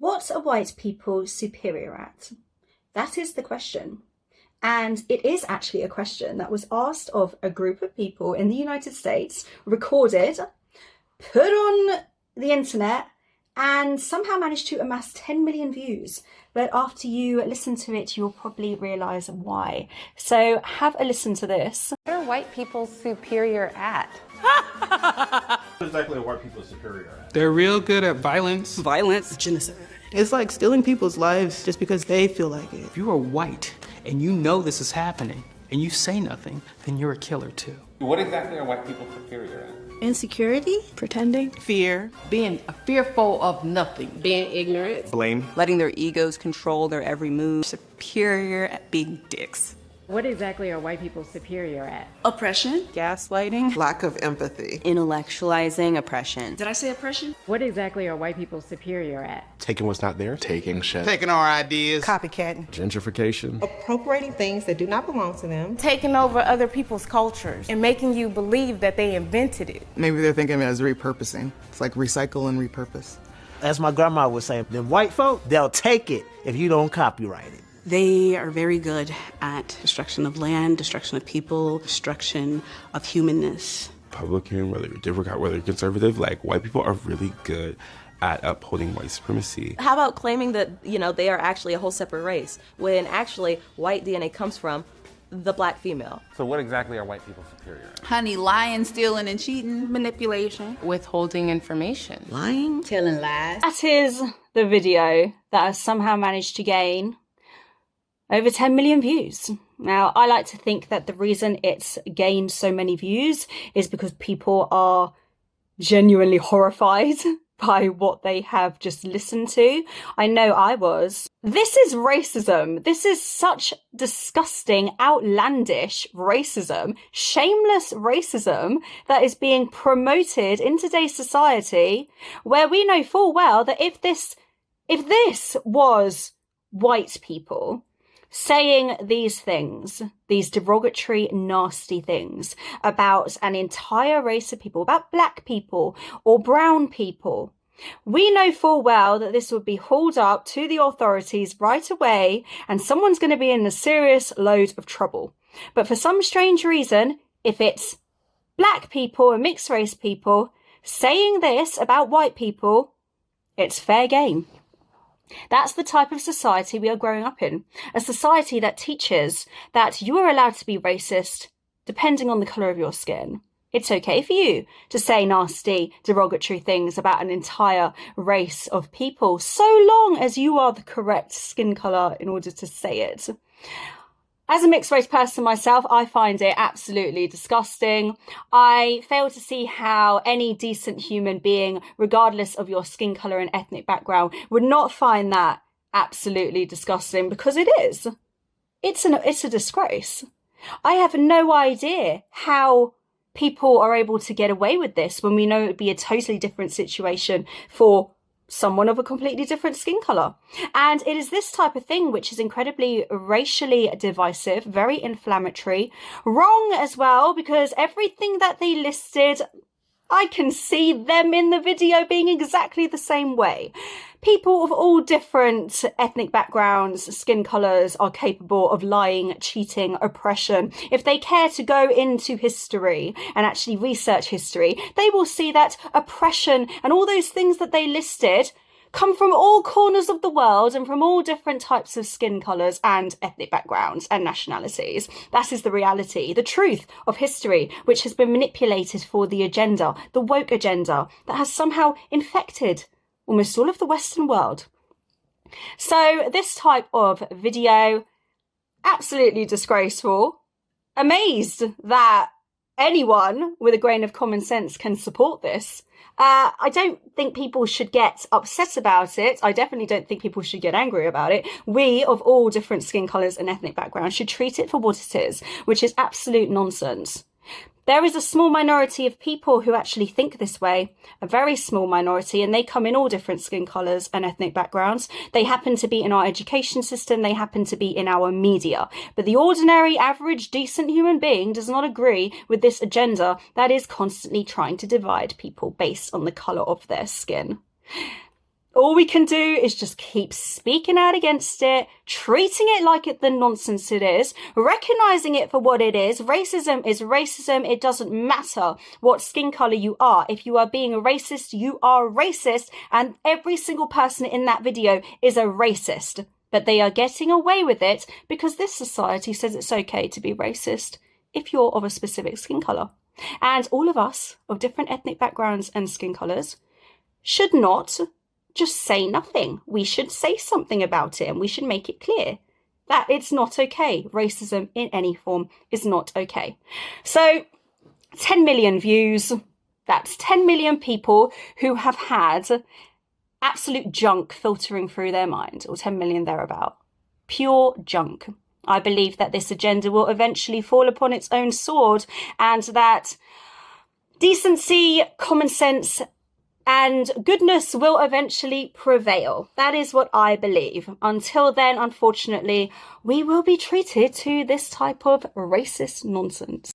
What are white people superior at? That is the question. And it is actually a question that was asked of a group of people in the United States, recorded, put on the internet, and somehow managed to amass 10 million views. But after you listen to it, you'll probably realise why. So have a listen to this. What are white people superior at? What exactly are white people superior at? They're real good at violence. Violence. Genocide. It's like stealing people's lives just because they feel like it. If you are white and you know this is happening and you say nothing, then you're a killer too. What exactly are white people superior at? Insecurity. Pretending. Fear. Being fearful of nothing. Being ignorant. Blame. Letting their egos control their every move. Superior at being dicks. What exactly are white people superior at? Oppression. Gaslighting. Lack of empathy. Intellectualizing oppression. Did I say oppression? What exactly are white people superior at? Taking what's not there. Taking shit. Taking our ideas. Copycatting. Gentrification. Appropriating things that do not belong to them. Taking over other people's cultures and making you believe that they invented it. Maybe they're thinking of it as repurposing. It's like recycle and repurpose. As my grandma would say, them white folk, they'll take it if you don't copyright it. They are very good at destruction of land, destruction of people, destruction of humanness. Republican, whether you're Democrat, whether you're conservative, like white people are really good at upholding white supremacy. How about claiming that, they are actually a whole separate race, when actually white DNA comes from the black female? So what exactly are white people superior at? Honey, lying, stealing, and cheating. Manipulation. Withholding information. Lying. Telling lies. That is the video that has somehow managed to gain over 10 million views. Now, I like to think that the reason it's gained so many views is because people are genuinely horrified by what they have just listened to. I know I was. This is racism. This is such disgusting, outlandish racism, shameless racism that is being promoted in today's society, where we know full well that if this was white people saying these things, these derogatory, nasty things about an entire race of people, about black people or brown people, we know full well that this would be hauled up to the authorities right away and someone's going to be in a serious load of trouble. But for some strange reason, if it's black people and mixed race people saying this about white people, it's fair game. That's the type of society we are growing up in. A society that teaches that you are allowed to be racist depending on the colour of your skin. It's okay for you to say nasty, derogatory things about an entire race of people, so long as you are the correct skin colour in order to say it. As a mixed race person myself, I find it absolutely disgusting. I fail to see how any decent human being, regardless of your skin colour and ethnic background, would not find that absolutely disgusting, because it is. It's a disgrace. I have no idea how people are able to get away with this when we know it would be a totally different situation for someone of a completely different skin colour. And it is this type of thing which is incredibly racially divisive, very inflammatory, wrong as well, because everything that they listed, I can see them in the video being exactly the same way. People of all different ethnic backgrounds, skin colours are capable of lying, cheating, oppression. If they care to go into history and actually research history, they will see that oppression and all those things that they listed come from all corners of the world and from all different types of skin colours and ethnic backgrounds and nationalities. That is the reality, the truth of history, which has been manipulated for the agenda, the woke agenda, that has somehow infected almost all of the Western world. So this type of video, absolutely disgraceful. Amazed that anyone with a grain of common sense can support this. I don't think people should get upset about it. I definitely don't think people should get angry about it. We, of all different skin colours and ethnic backgrounds, should treat it for what it is, which is absolute nonsense. There is a small minority of people who actually think this way, a very small minority, and they come in all different skin colours and ethnic backgrounds. They happen to be in our education system, they happen to be in our media. But the ordinary, average, decent human being does not agree with this agenda that is constantly trying to divide people based on the colour of their skin. All we can do is just keep speaking out against it, treating it like the nonsense it is, recognizing it for what it is. Racism is racism. It doesn't matter what skin color you are. If you are being a racist, you are racist. And every single person in that video is a racist. But they are getting away with it because this society says it's okay to be racist if you're of a specific skin color. And all of us of different ethnic backgrounds and skin colors should not just say nothing. We should say something about it, and we should make it clear that it's not okay. Racism in any form is not okay. So 10 million views, that's 10 million people who have had absolute junk filtering through their mind, or 10 million thereabout. Pure junk. I believe that this agenda will eventually fall upon its own sword, and that decency, common sense, and goodness will eventually prevail. That is what I believe. Until then, unfortunately, we will be treated to this type of racist nonsense.